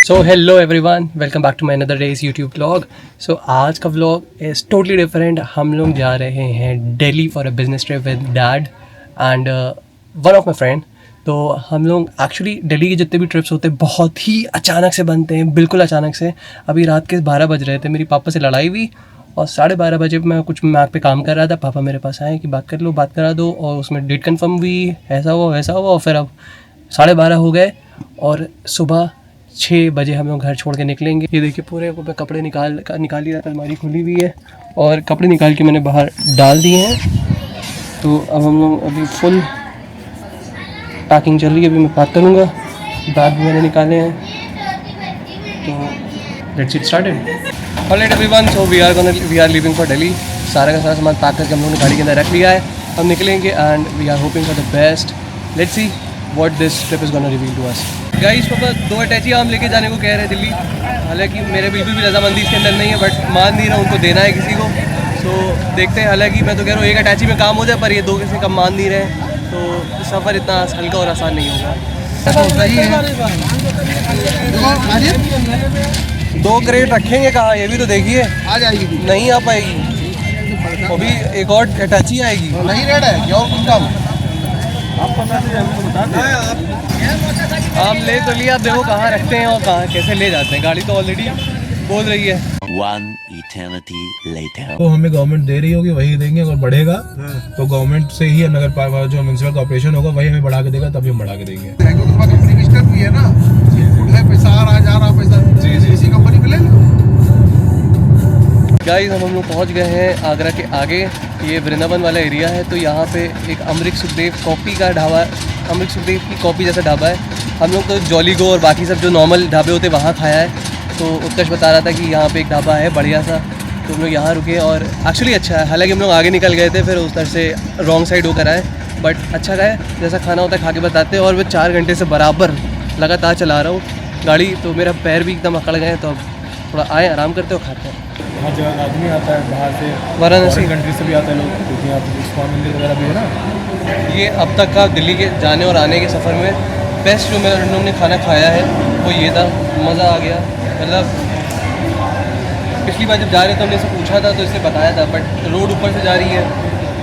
So hello everyone, welcome back to my another days YouTube vlog. So आज का vlog is totally different. हम लोग जा रहे हैं Delhi for a business trip with dad and one of my friend. तो हम लोग एक्चुअली दिल्ली के जितने भी ट्रिप्स होते हैं बहुत ही अचानक से बनते हैं, बिल्कुल अचानक से। अभी रात के 12 बज रहे थे, मेरी पापा से लड़ाई हुई और 12:30 बजे मैं कुछ मैक पे काम कर रहा था। पापा मेरे पास आए कि बात कर लो, बात करा दो, और उसमें डेट कंफर्म हुई, ऐसा हुआ वैसा हुआ, और फिर अब 12:30 हो गए और सुबह 6 बजे हम लोग घर छोड़ के निकलेंगे। ये देखिए पूरे मैं कपड़े निकाल ही रहा था, अलमारी खुली हुई है और कपड़े निकाल के मैंने बाहर डाल दिए हैं। तो अब हम लोग अभी फुल पैकिंग चल रही है, अभी मैं पैक करूँगा। बैग भी मैंने निकाले हैं, तो let's get started. Alright everyone, so we are living for Delhi. सारा का सारा सामान पैक करके हम लोगों ने गाड़ी के अंदर रख लिया है। हम निकलेंगे and we are hoping for the best. Let's see what this trip is gonna reveal to us. Guys, पापा 2 अटैची आम लेके जाने को कह रहे हैं दिल्ली। हालांकि मेरे बिल्कुल भी रजामंदी इसके अंदर नहीं है, बट मान नहीं रहा, उनको देना है किसी को। सो देखते हैं। हालांकि मैं तो कह रहा हूँ 1 अटैची में काम हो जाए, पर ये 2 से कम मान नहीं रहे, तो सफ़र इतना हल्का और आसान नहीं होगा। 2 क्रेट रखेंगे कहाँ, ये भी तो देखिए। आ जाएगी, नहीं आ पाएगी, अभी एक और अटैची आएगी। नहीं रेड है क्या और कुछ काम? आम ले तो लिया, देखो कहाँ रखते हैं और कहाँ कैसे ले जाते हैं। गाड़ी तो ऑलरेडी बोल रही है। One eternity later. तो हमें गवर्नमेंट दे रही होगी वही देंगे, अगर बढ़ेगा तो गवर्नमेंट से ही नगर पालिका जो म्युनिसिपल कॉर्पोरेशन होगा वही हमें बढ़ा के देगा, तभी हम बढ़ा के देंगे। भी है ना, पैसा आ रहा जा रहा पैसा जी इसी कंपनी पे ले लो। गाइस, हम लोग पहुंच गए हैं आगरा के आगे। ये वृंदावन वाला एरिया है। तो यहाँ पे एक अमृत सुखदेव कॉफ़ी का ढाबा, अमृत सुखदेव की कॉफ़ी जैसा ढाबा है। हम लोग तो जॉली गो और बाकी सब जो नॉर्मल ढाबे होते हैं वहाँ खाया है। तो उत्कर्ष बता रहा था कि यहाँ पे एक ढाबा है बढ़िया सा, तो हम लोग यहाँ रुके और एक्चुअली अच्छा है। हालांकि हम लोग आगे निकल गए थे, फिर उस तरह से रॉन्ग साइड होकर आए, बट अच्छा है। जैसा खाना होता है खा के बताते हैं। और मैं 4 घंटे से बराबर लगातार चला रहा हूँ गाड़ी, तो मेरा पैर भी एकदम अकड़ गए हैं। तो अब थोड़ा आए, आराम करते हो, खाते हैं। हर जगह आदमी आता है, बाहर से वाराणसी कंट्री से भी आते हैं लोग, क्योंकि यहाँ पे इस्कॉन मंदिर वगैरह भी है ना। ये अब तक का दिल्ली के जाने और आने के सफ़र में बेस्ट जो मेरे लोगों ने खाना खाया है वो ये था। मज़ा आ गया। मतलब पिछली बार जब जा रहे थे हमने इससे पूछा था तो इसने बताया था, बट रोड ऊपर से जा रही है।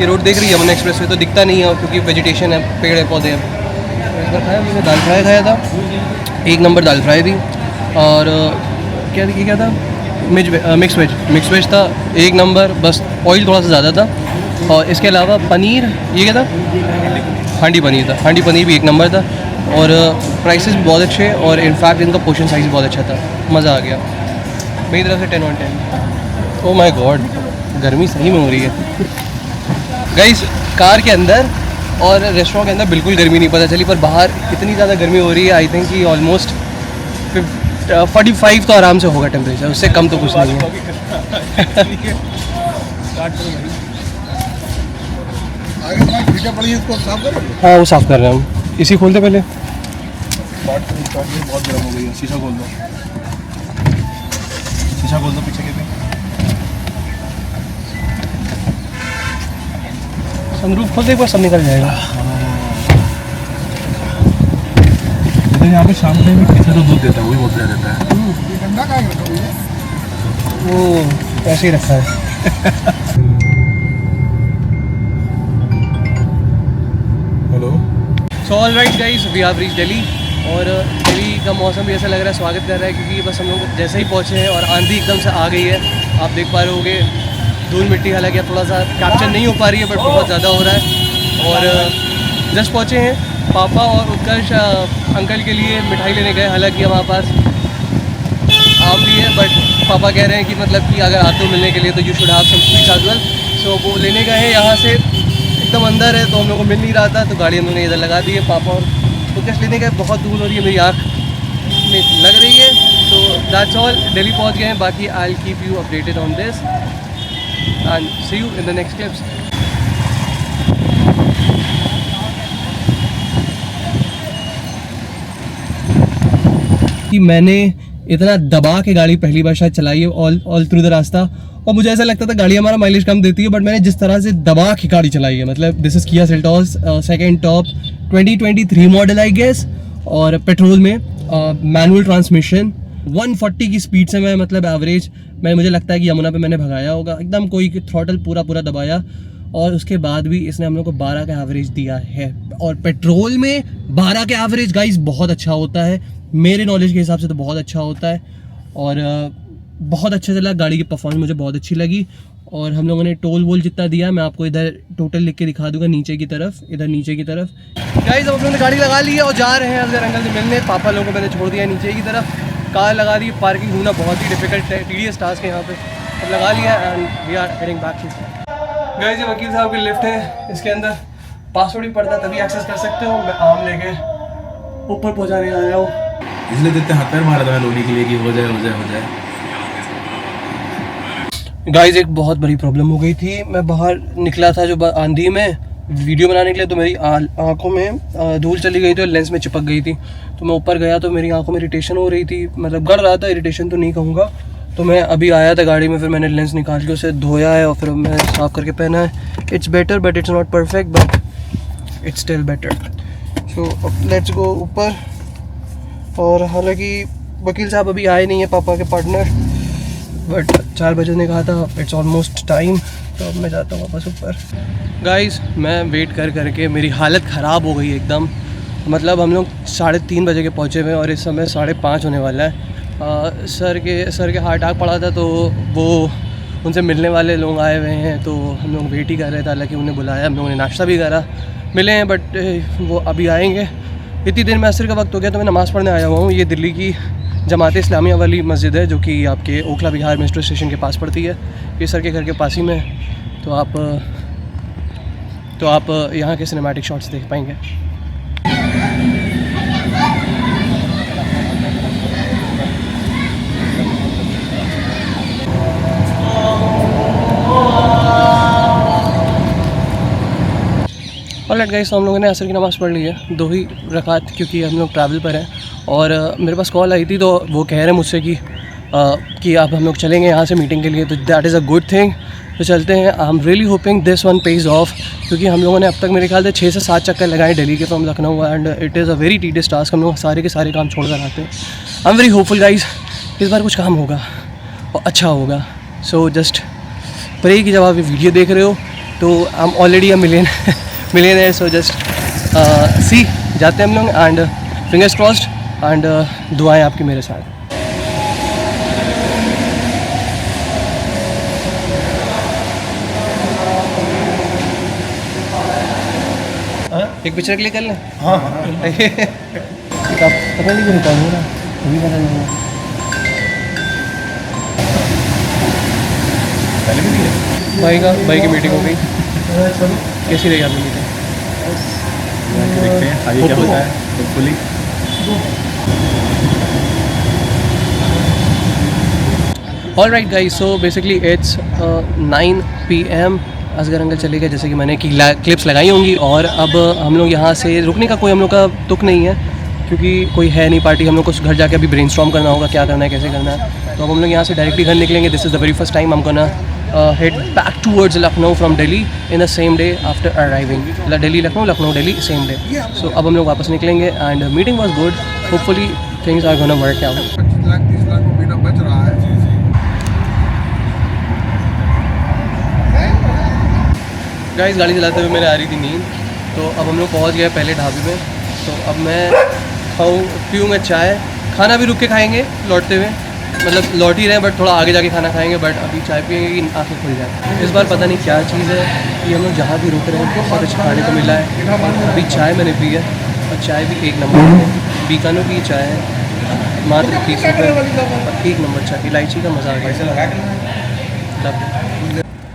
ये रोड देख रही है यमुना एक्सप्रेस वे, तो दिखता नहीं है क्योंकि वेजिटेशन है, पेड़ है, पौधे हैं। इस बार खाया मैंने, दाल फ्राई खाया था, 1 नंबर दाल फ्राई थी। और क्या था, मिक्स वेज था, 1 नंबर। बस ऑयल थोड़ा सा ज़्यादा था। और इसके अलावा पनीर, ये क्या था, हांडी पनीर था। हांडी पनीर भी 1 नंबर था। और प्राइसेस भी बहुत अच्छे, और इनफैक्ट इनका पोर्शन साइज़ बहुत अच्छा था। मज़ा आ गया। मेरी तरफ से 10 on 10। ओह माय गॉड, गर्मी सही में हो रही है गाइस। कार के अंदर और रेस्टोरेंट के अंदर बिल्कुल गर्मी नहीं पता चली, पर बाहर इतनी ज़्यादा गर्मी हो रही है। आई थिंक कि ऑलमोस्ट 45 तो आराम से होगा टेम्परेचर, उससे कम तो कुछ नहीं है। हाँ, वो साफ़ कर रहे हैं हम। इसी खोलते पहले। बहुत गर्म हो गई है, शीशा खोल दो, शीशा खोल दो पीछे के भी। सनरूफ खोल दे, एक बार सब निकल जाएगा। यहाँ पे शाम में भी पीछे तो दूध देता है, वही बहुत दे देता है। ठंडा का वो ऐसे ही रखा है। Hello. So all right guys, we have reach Delhi. और दिल्ली का मौसम भी ऐसा लग रहा है स्वागत कर रहा है, क्योंकि बस हम लोग जैसे ही पहुँचे हैं और आंधी एकदम से आ गई है। आप देख पा रहे होगे धूल मिट्टी, हालांकि अब थोड़ा सा कैप्चर नहीं हो पा रही है, बट बहुत ज़्यादा हो रहा है। और जस्ट पहुँचे हैं। पापा और उत्कर्ष अंकल के लिए मिठाई लेने गए। हालांकि हमारे पास आम भी है, बट पापा कह रहे हैं कि मतलब कि अगर आते हो मिलने के लिए तो you should have some sweets as well. So वो लेने गए हैं। यहाँ से एकदम अंदर है, तो हम लोग को मिल नहीं रहा था, तो गाड़ी हम लोगों ने इधर लगा दी है। पापा और उत्कर्ष लेने गए। बहुत धूल हो रही है, मेरी आँख में लग रही है। तो दैट्स ऑल, दिल्ली पहुँच गए हैं। बाकी I will keep you updated on this and see you in the next clips. कि मैंने इतना दबा के गाड़ी पहली बार शायद चलाई है ऑल थ्रू द रास्ता, और मुझे ऐसा लगता था गाड़ी हमारा माइलेज कम देती है, बट मैंने जिस तरह से दबा के गाड़ी चलाई है, मतलब this is Kia Seltos second top 2023 model I guess, और पेट्रोल में मैनुअल ट्रांसमिशन, 140 की स्पीड से मैं मतलब एवरेज मुझे लगता है कि यमुना पे मैंने भगाया होगा एकदम, कोई थ्रॉटल पूरा दबाया, और उसके बाद भी इसने हम लोग को 12 का एवरेज दिया है। और पेट्रोल में 12 का एवरेज गाइस बहुत अच्छा होता है, मेरे नॉलेज के हिसाब से तो बहुत अच्छा होता है। और बहुत अच्छा चला, गाड़ी की परफॉर्मेंस मुझे बहुत अच्छी लगी। और हम लोगों ने टोल वोल जितना दिया मैं आपको इधर टोटल लिख के दिखा दूंगा, नीचे की तरफ, इधर नीचे की तरफ। गाइस अब हम लोगों ने गाड़ी लगा ली है और जा रहे हैं असगर अंकल से मिलने। पापा लोगों को मैंने छोड़ दिया नीचे की तरफ, कार लगा दी। पार्किंग ढूंढना बहुत ही डिफिकल्ट है, टीडीएस टास्क है यहाँ पे। अब लगा लिया and we are heading back. Guys ये वकील साहब की लिफ्ट है, इसके अंदर पासवर्ड भी पड़ता तभी एक्सेस कर सकते हो। मैं आम लेके ऊपर पहुँचाने आया हूँ, इसलिए जितने हाथ पैर मारा था मैं लोनी के लिए कि हो जाए। गाइस एक बहुत बड़ी प्रॉब्लम हो गई थी। मैं बाहर निकला था जो आंधी में वीडियो बनाने के लिए, तो मेरी आंखों में धूल चली गई थी और लेंस में चिपक गई थी। तो मैं ऊपर गया तो मेरी आंखों में इरिटेशन हो रही थी, मतलब गड़ रहा था, इरिटेशन तो नहीं कहूँगा। तो मैं अभी आया था गाड़ी में, फिर मैंने लेंस निकाल के उसे धोया है और फिर मैं साफ़ करके पहना है। It's better but it's not perfect, but it's still better. So let's go ऊपर। और हालांकि वकील साहब अभी आए नहीं है, पापा के पार्टनर, बट 4 बजे ने कहा था, इट्स ऑलमोस्ट टाइम। तो अब मैं जाता हूँ वापस ऊपर। गाइस मैं वेट करके मेरी हालत ख़राब हो गई एकदम। मतलब हम लोग 3:30 बजे के पहुँचे हुए और इस समय 5:30 होने वाला है। सर के हार्ट अटैक पड़ा था, तो वो उनसे मिलने वाले लोग आए हुए हैं, तो हम लोग वेट ही कर रहे थे। हालांकि उन्हें बुलाया, हम लोगों ने नाश्ता भी करा, मिले हैं, बट वो अभी आएंगे। इतनी देर में असर का वक्त हो गया, तो मैं नमाज़ पढ़ने आया हुआ हूँ। ये दिल्ली की जमात इस्लामिया वाली मस्जिद है, जो कि आपके ओखला विहार मेट्रो स्टेशन के पास पड़ती है। ये सर के घर के पास ही में, तो आप यहाँ के सिनेमैटिक शॉट्स देख पाएंगे। ऑलराइट गाइस, हम लोगों ने असर की नमाज़ पढ़ ली है, 2 ही रकात, क्योंकि हम लोग ट्रैवल पर हैं। और मेरे पास कॉल आई थी, तो वो कह रहे हैं मुझसे कि आप हम लोग चलेंगे यहाँ से मीटिंग के लिए, तो that is a good thing. तो चलते हैं। I am really hoping this one page of, क्योंकि हम लोगों ने अब तक मेरे ख्याल से 6 से 7 चक्कर लगाए दिल्ली के from Lucknow, and it is a very tedious task. हम लोग सारे के सारे काम छोड़ कर आते हैं। I am very hopeful guys, इस बार कुछ काम होगा और अच्छा होगा। सो जस्ट प्रे कि जब आप ये वीडियो देख रहे हो तो I am already a millionaire. So just see जाते हैं हम लोग, एंड फिंगर्स क्रॉस्ड, एंड दुआएं आपकी मेरे साथ। एक पिक्चर क्लिक कर लें। हाँ पता नहीं क्यों रिकॉर्ड हो रहा है, अभी पता नहीं। भाई की मीटिंग हो गई, कैसी रही आपकी मीटिंग? देखते हैं आगे क्या होता है, hopefully. Alright guys, so basically it's 9 PM। Asgar uncle चले गए, जैसे कि मैंने क्लिप्स लगाई होंगी। और अब हम लोग यहाँ से रुकने का कोई हम लोग का तुक नहीं है, क्योंकि कोई है नहीं पार्टी। हम लोग को घर जाके अभी ब्रेनस्टॉर्म करना होगा, क्या करना है, कैसे करना है। तो अब हम लोग यहाँ से डायरेक्टली घर निकलेंगे। This is the very first time I am gonna head back towards Lucknow from Delhi in the same day after arriving. Delhi Lucknow Delhi same day. So अब हम लोग वापस निकलेंगे, and meeting was good. Hopefully things are gonna work out. 25 lakh 30 lakh रुपये महीना बच रहा है। गाइस गाड़ी चलाते हुए मेरे आ रही थी नींद, तो अब हम लोग पहुँच गए पहले ढाबे में। तो अब मैं पीऊँगा चाय, खाना भी रुक के खाएँगे लौटते हुए, मतलब लौट ही रहे हैं, बट थोड़ा आगे जाके खाना खाएंगे। बट अभी चाय पियेंगे कि आँखें खुल जाए। इस बार पता नहीं क्या चीज़ है कि हम लोग जहाँ भी रुक रहे हैं बहुत अच्छा खाने को मिला है। और अभी चाय मैंने पी है, और चाय भी 1 नंबर है। बीकानो की चाय है, मात्र 30 रुपये, और 1 नंबर चाय, इलायची का मज़ा आ गया।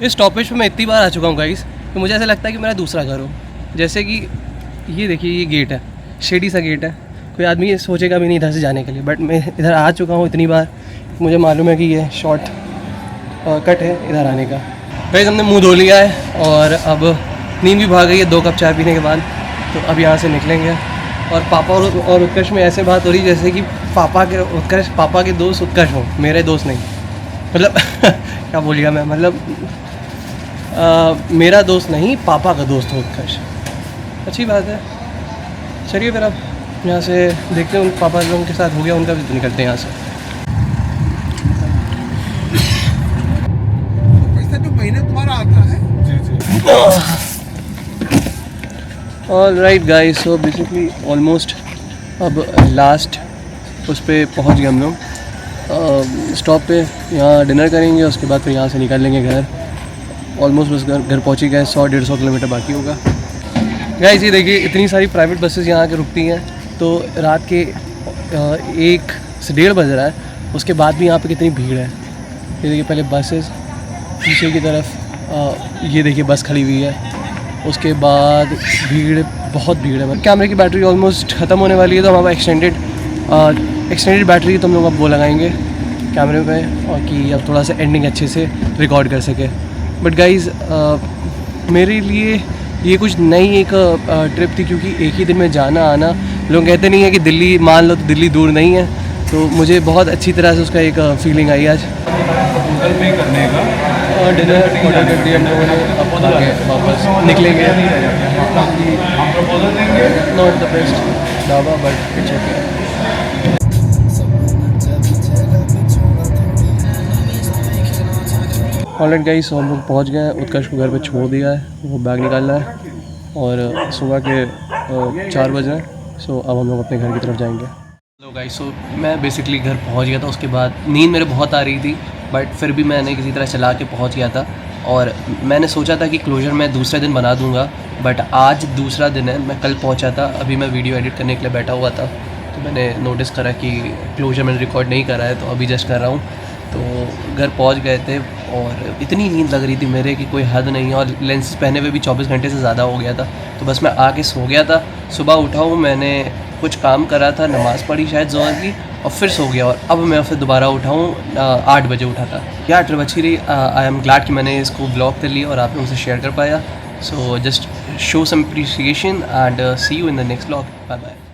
इस स्टॉपेज पर मैं इतनी बार आ चुका हूँ गाइस कि मुझे ऐसा लगता है कि मेरा दूसरा घर हो। जैसे कि ये देखिए, ये गेट है, शेडी सा गेट है, कोई आदमी ये सोचेगा भी नहीं इधर से जाने के लिए, बट मैं इधर आ चुका हूँ इतनी बार, मुझे मालूम है कि ये शॉर्ट कट है इधर आने का। गाइस हमने मुंह धो लिया है और अब नींद भी भाग गई है 2 कप चाय पीने के बाद। तो अब यहाँ से निकलेंगे। और पापा और उत्कर्ष में ऐसे बात हो रही जैसे कि पापा के दोस्त उत्कर्ष हो, मेरे दोस्त नहीं। मतलब क्या बोल गया मैं, मतलब मेरा दोस्त नहीं, पापा का दोस्त हो उत्कर्ष। अच्छी बात है। चलिए फिर अब यहाँ से देखते हैं, उन पापा लोगों के साथ हो गया उनका भी, निकलते हैं यहाँ से। Alright guys, so basically almost अब लास्ट उस पर पहुँच गए हम लोग स्टॉप पे। यहाँ डिनर करेंगे, उसके बाद फिर यहाँ से निकल लेंगे घर। ऑलमोस्ट बस घर पहुँच ही गए, 100-150 किलोमीटर बाकी होगा। गाइस ये देखिए इतनी सारी प्राइवेट बसेस यहाँ के रुकती हैं, तो रात के 1 से 1:30 बज रहा है, उसके बाद भी यहाँ पे कितनी भीड़ है। ये देखिए पहले बसेस पीछे की तरफ, ये देखिए बस खड़ी हुई है, उसके बाद भीड़, बहुत भीड़ है। कैमरे की बैटरी ऑलमोस्ट ख़त्म होने वाली है, तो हम अब एक्सटेंडेड बैटरी तो हम लोग अब वो लगाएंगे कैमरे पे, और कि अब थोड़ा सा एंडिंग अच्छे से रिकॉर्ड कर सके। बट गाइज़ मेरे लिए ये कुछ नई एक ट्रिप थी, क्योंकि एक ही दिन में जाना आना, लोग कहते नहीं है कि दिल्ली, मान लो तो दिल्ली दूर नहीं है, तो मुझे बहुत अच्छी तरह से उसका एक फीलिंग आई आज। गूगल पे करने का और डिनर ऑर्डर कर दिया हम लोगों ने, अब आगे वापस निकलेंगे। हम प्रपोजल देंगे। Not the best dhaba but it's okay. Alright guys, हम लोग पहुँच गए हैं, उत्कर्ष को घर पे छोड़ दिया है, वो बैग निकालना है, और सुबह के 4 बज रहे हैं। सो अब हम लोग अपने घर की तरफ जाएंगे। हेलो गाइस, सो मैं बेसिकली घर पहुँच गया था, उसके बाद नींद मेरे बहुत आ रही थी, बट फिर भी मैंने किसी तरह चला के पहुँच गया था। और मैंने सोचा था कि क्लोजर मैं दूसरे दिन बना दूँगा, बट आज दूसरा दिन है, मैं कल पहुँचा था। अभी मैं वीडियो एडिट करने के लिए बैठा हुआ था, तो मैंने नोटिस करा कि क्लोजर मैंने रिकॉर्ड नहीं करा है, तो अभी जस्ट कर रहा हूँ। तो घर पहुंच गए थे, और इतनी नींद लग रही थी मेरे कि कोई हद नहीं है, और लेंस पहने हुए भी 24 घंटे से ज़्यादा हो गया था, तो बस मैं आके सो गया था। सुबह उठा हूँ, मैंने कुछ काम करा था, नमाज़ पढ़ी शायद ज़ोहर की, और फिर सो गया, और अब मैं फिर दोबारा उठा हूँ। 8 बजे उठा था। यह ट्रिप अच्छी रही। आई एम ग्लैड कि मैंने इसको ब्लॉग कर लिया और आप लोगों से शेयर कर पाया। So just show some appreciation and see you in the next blog. Bye bye.